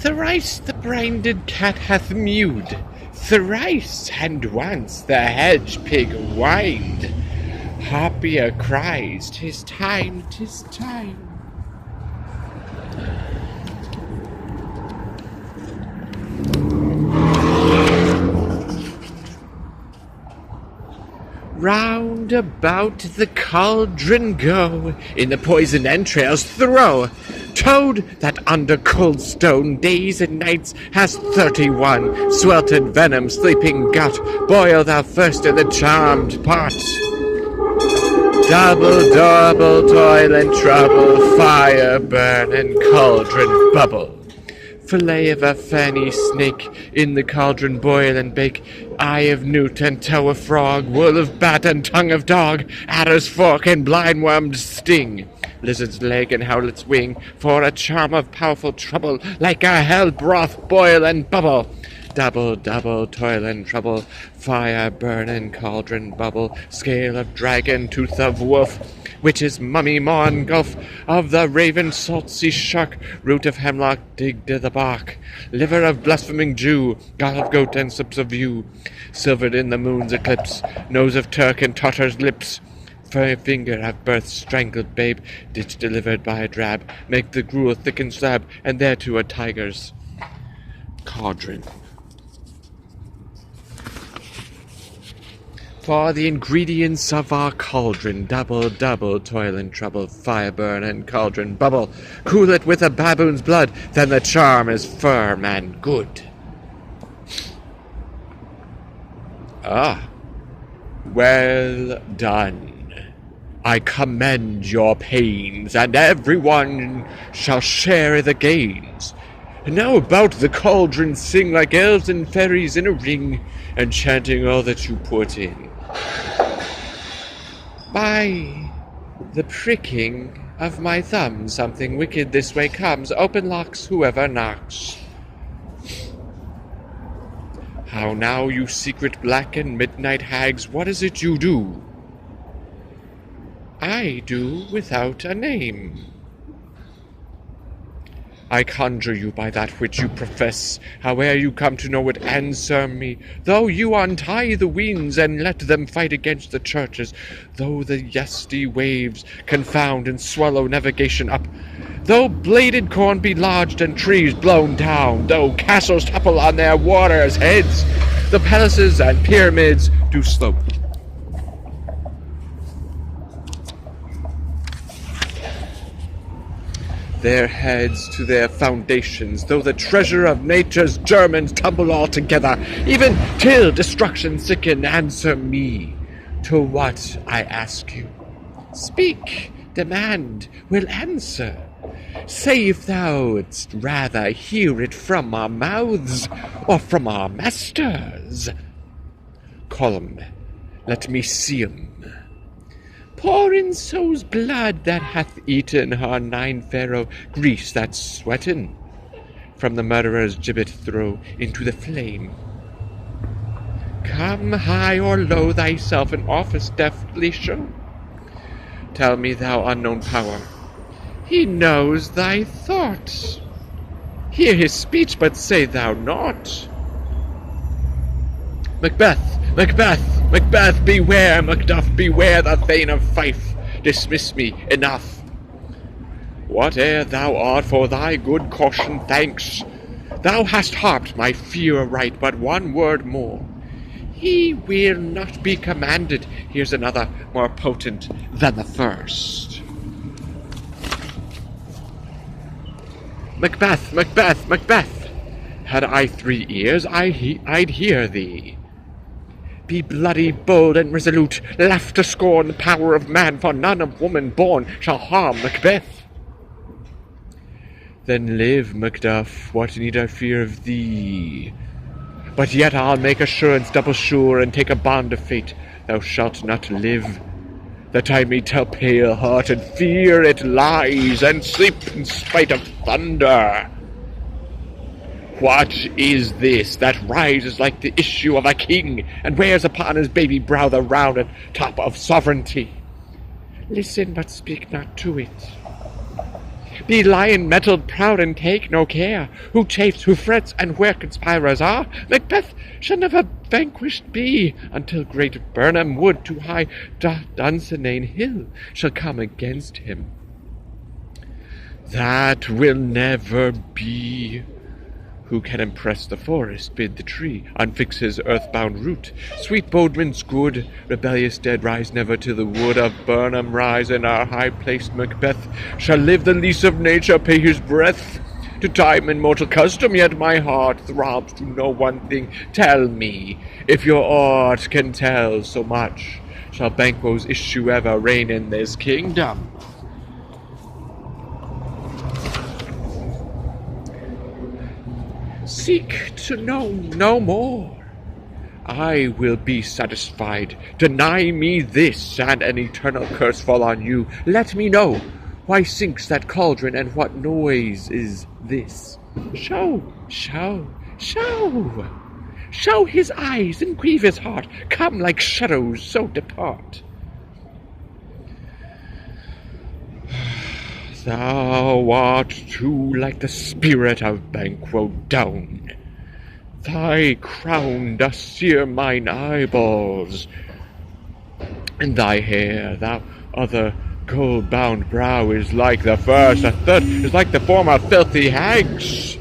Thrice the brinded cat hath mewed, thrice and once the hedge pig whined. Harpier cries, 'tis time, 'tis time. Round about the cauldron go, in the poisoned entrails throw. Toad that under cold stone days and nights has 31 sweltered venom sleeping gut. Boil thou first in the charmed pot. Double, double toil and trouble, fire burn and cauldron bubble. Fillet of a fanny snake, in the cauldron boil and bake. Eye of newt and toe of frog, wool of bat and tongue of dog. Adder's fork and blindworm's sting, lizard's leg and howlet's wing. For a charm of powerful trouble, like a hell broth boil and bubble. Double, double toil and trouble, fire burn and cauldron bubble. Scale of dragon, tooth of wolf, witch's mummy maw and gulf. Of the raven salt sea shark, root of hemlock dig to the bark. Liver of blaspheming Jew, gall of goat and sips of yew. Silvered in the moon's eclipse, nose of Turk and Tartar's lips. Finger of birth's strangled babe, ditch delivered by a drab. Make the gruel thick and slab, and thereto a tiger's cauldron. For the ingredients of our cauldron, double, double toil and trouble, fire burn and cauldron bubble. Cool it with a baboon's blood, then the charm is firm and good. Ah, well done. I commend your pains, and everyone shall share the gains. And now about the cauldron sing like elves and fairies in a ring, enchanting all that you put in. By the pricking of my thumb, something wicked this way comes. Open locks whoever knocks. How now, you secret black and midnight hags, what is it you do? I do without a name. I conjure you by that which you profess, howe'er you come to know it, answer me. Though you untie the winds and let them fight against the churches, though the yesty waves confound and swallow navigation up, though bladed corn be lodged and trees blown down, though castles topple on their waters' heads, the palaces and pyramids do slope. Their heads to their foundations, though the treasure of nature's germans tumble all together, even till destruction sicken, answer me to what I ask you. Speak, demand, will answer. Say if thou'dst rather hear it from our mouths or from our masters. Call 'em, let me see 'em. Pour in so's blood that hath eaten her 9 pharaoh, grease that's sweatin', from the murderer's gibbet throw into the flame. Come high or low thyself in office deftly show. Tell me, thou unknown power, he knows thy thoughts. Hear his speech, but say thou naught. Macbeth, Macbeth, Macbeth, beware, Macduff, beware the Thane of Fife. Dismiss me, enough. Whate'er thou art, for thy good caution thanks. Thou hast harped my fear aright, but one word more. He will not be commanded. Here's another more potent than the first. Macbeth, Macbeth, Macbeth, had I 3 ears, I'd hear thee. Be bloody, bold, and resolute, laugh to scorn the power of man, for none of woman born shall harm Macbeth. Then live, Macduff, what need I fear of thee? But yet I'll make assurance double sure, and take a bond of fate. Thou shalt not live, that I may tell pale-hearted fear it lies, and sleep in spite of thunder. What is this that rises like the issue of a king, and wears upon his baby brow the rounded top of sovereignty? Listen, but speak not to it. Be lion-mettled, proud, and take no care who chafes, who frets, and where conspirers are. Macbeth shall never vanquished be, until great Burnham wood to high Dunsinane hill shall come against him. That will never be. Who can impress the forest, bid the tree unfix his earthbound root? Sweet Bodmin's good, rebellious dead rise never to the wood of Burnham rise, and our high-placed Macbeth shall live the lease of nature, pay his breath to time and mortal custom, yet my heart throbs to know one thing. Tell me, if your art can tell so much, shall Banquo's issue ever reign in this kingdom? Seek to know no more. I will be satisfied. Deny me this, and an eternal curse fall on you. Let me know why sinks that cauldron, and what noise is this? Show, show, show. Show his eyes and grieve his heart. Come like shadows, so depart. Thou art too like the spirit of Banquo down. Thy crown doth sear mine eyeballs, and thy hair, thou other gold-bound brow, is like the first, a third is like the former filthy hags.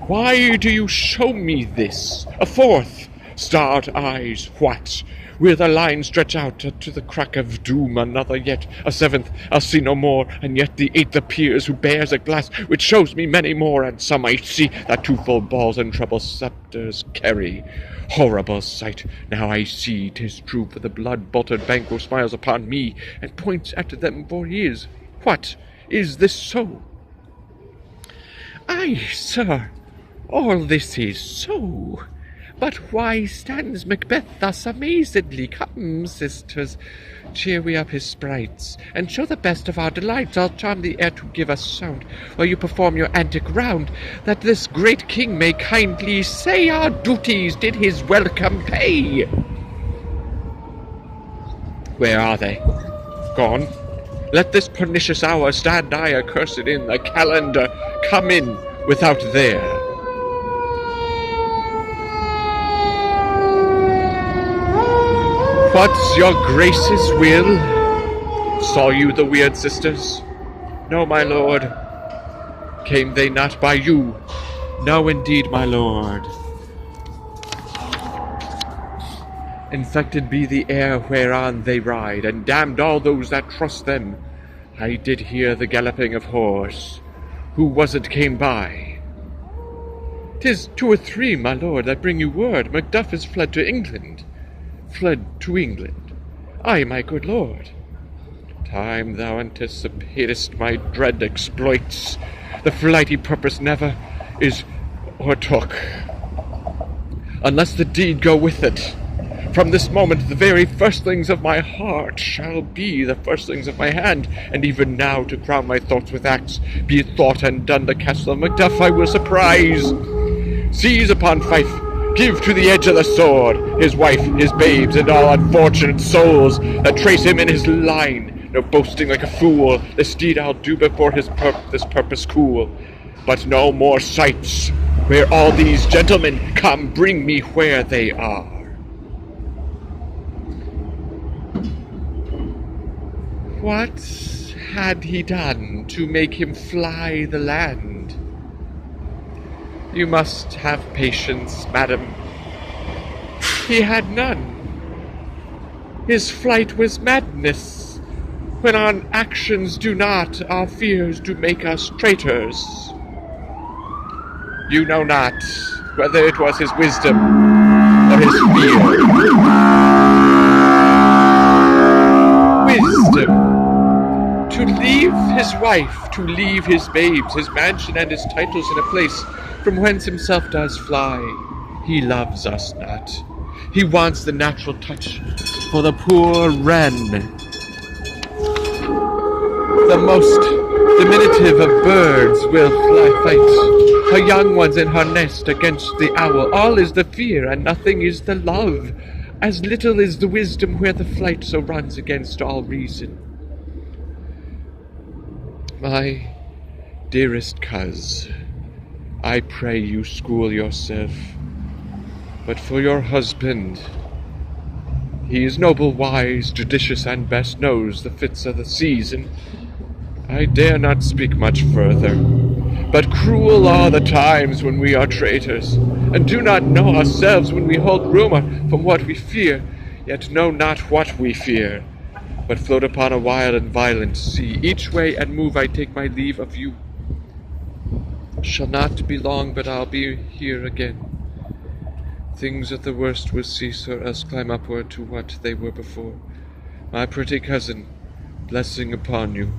Why do you show me this? A fourth, starred eyes, what? With a line stretch out to the crack of doom, another yet, a seventh, I'll see no more, and yet the eighth appears, who bears a glass which shows me many more, and some I see that twofold balls and treble scepters carry. Horrible sight, now I see, 'tis true, for the blood-bolted Banquo smiles upon me, and points at them for his. What, is this so? Aye, sir, all this is so. But why stands Macbeth thus amazedly? Come, sisters, cheer we up his sprites, and show the best of our delights. I'll charm the air to give us sound, while you perform your antic round, that this great king may kindly say our duties did his welcome pay. Where are they? Gone? Let this pernicious hour stand I accursed in the calendar. Come in without there. What's your grace's will? Saw you the weird sisters? No, my lord. Came they not by you? No, indeed, my lord. Infected be the air whereon they ride, and damned all those that trust them. I did hear the galloping of horse. Who was it came by? 'Tis 2 or 3, my lord, that bring you word. Macduff is fled to England. Fled to England. Aye, my good lord. Time thou anticipatest my dread exploits. The flighty purpose never is o'ertook, unless the deed go with it. From this moment the very firstlings of my heart shall be the firstlings of my hand, and even now, to crown my thoughts with acts, be it thought and done, the castle of Macduff I will surprise. Seize upon Fife, give to the edge of the sword his wife, his babes, and all unfortunate souls that trace him in his line. No boasting like a fool, this deed I'll do before this purpose cool. But no more sights. Where all these gentlemen come, bring me where they are. What had he done to make him fly the land? You must have patience, madam. He had none. His flight was madness. When our actions do not, our fears do make us traitors. You know not whether it was his wisdom or his fear. Wisdom. To leave his wife, to leave his babes, his mansion and his titles in a place from whence himself does fly. He loves us not. He wants the natural touch for the poor wren. The most diminutive of birds will fight her young ones in her nest against the owl. All is the fear, and nothing is the love. As little is the wisdom where the flight so runs against all reason. My dearest coz, I pray you school yourself. But for your husband, he is noble, wise, judicious, and best knows the fits of the season. I dare not speak much further. But cruel are the times when we are traitors, and do not know ourselves when we hold rumour from what we fear, yet know not what we fear, but float upon a wild and violent sea. Each way and move I take my leave of you. Shall not be long, but I'll be here again. Things at the worst will cease, or else climb upward to what they were before. My pretty cousin, blessing upon you.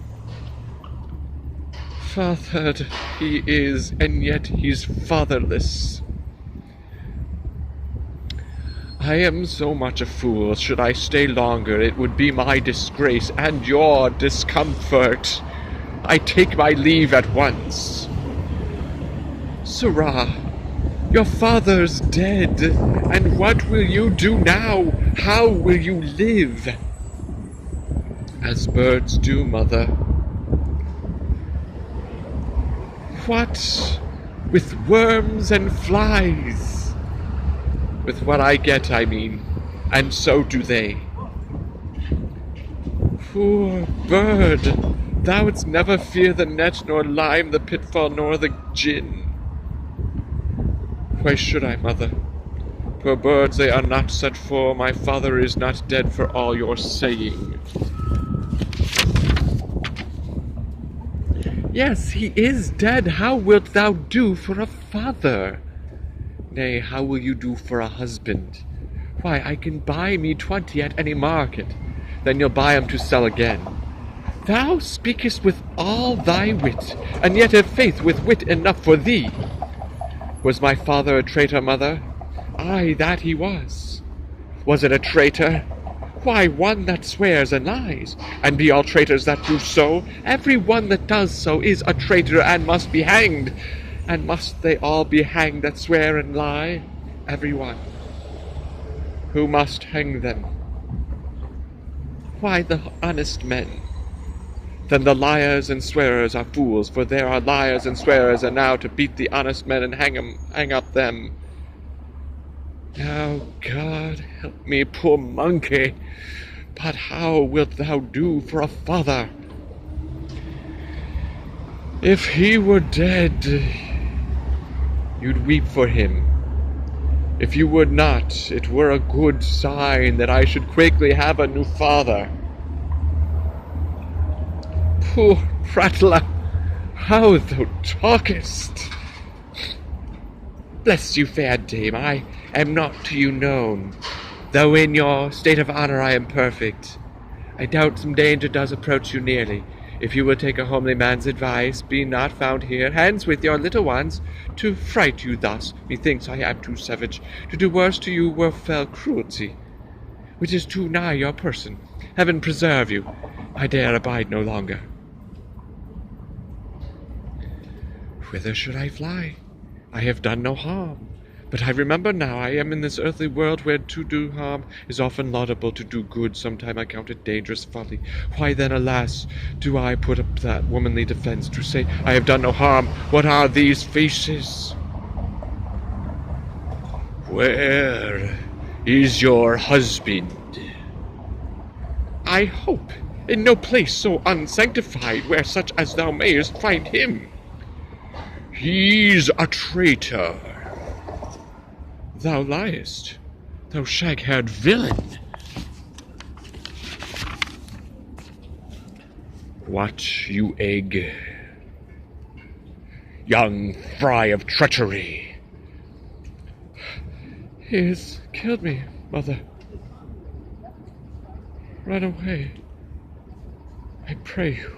Fathered he is, and yet he's fatherless. I am so much a fool. Should I stay longer, it would be my disgrace and your discomfort. I take my leave at once. Sirrah, your father's dead, and what will you do now? How will you live? As birds do, mother. What? With worms and flies? With what I get, I mean, and so do they. Poor bird, thou'dst never fear the net, nor lime the pitfall, nor the gin. Why should I, mother? Poor birds, they are not set for. My father is not dead for all your saying. Yes, he is dead. How wilt thou do for a father? Nay, how will you do for a husband? Why, I can buy me 20 at any market. Then you'll buy 'em to sell again. Thou speakest with all thy wit, and yet have faith with wit enough for thee. Was my father a traitor, mother? Aye, that he was. Was it a traitor? Why, one that swears and lies, and be all traitors that do so? Every one that does so is a traitor and must be hanged. And must they all be hanged that swear and lie? Every one. Who must hang them? Why, the honest men. Then the liars and swearers are fools, for there are liars and swearers enow to beat the honest men and hang up them. Now, God help me, poor monkey, but how wilt thou do for a father? If he were dead, you'd weep for him. If you would not, it were a good sign that I should quickly have a new father. Poor prattler, how thou talkest! Bless you, fair dame, I am not to you known, though in your state of honour I am perfect. I doubt some danger does approach you nearly. If you will take a homely man's advice, be not found here, hence with your little ones, to fright you thus. Methinks I am too savage. To do worse to you were fell cruelty, which is too nigh your person. Heaven preserve you. I dare abide no longer. Whither should I fly? I have done no harm. But I remember now I am in this earthly world where to do harm is often laudable, to do good sometime I count it dangerous folly. Why then, alas, do I put up that womanly defence to say I have done no harm? What are these faces? Where is your husband? I hope in no place so unsanctified where such as thou mayest find him. He's a traitor. Thou liest, thou shag-haired villain. What, you egg? Young fry of treachery. He has killed me, mother. Run away. I pray you.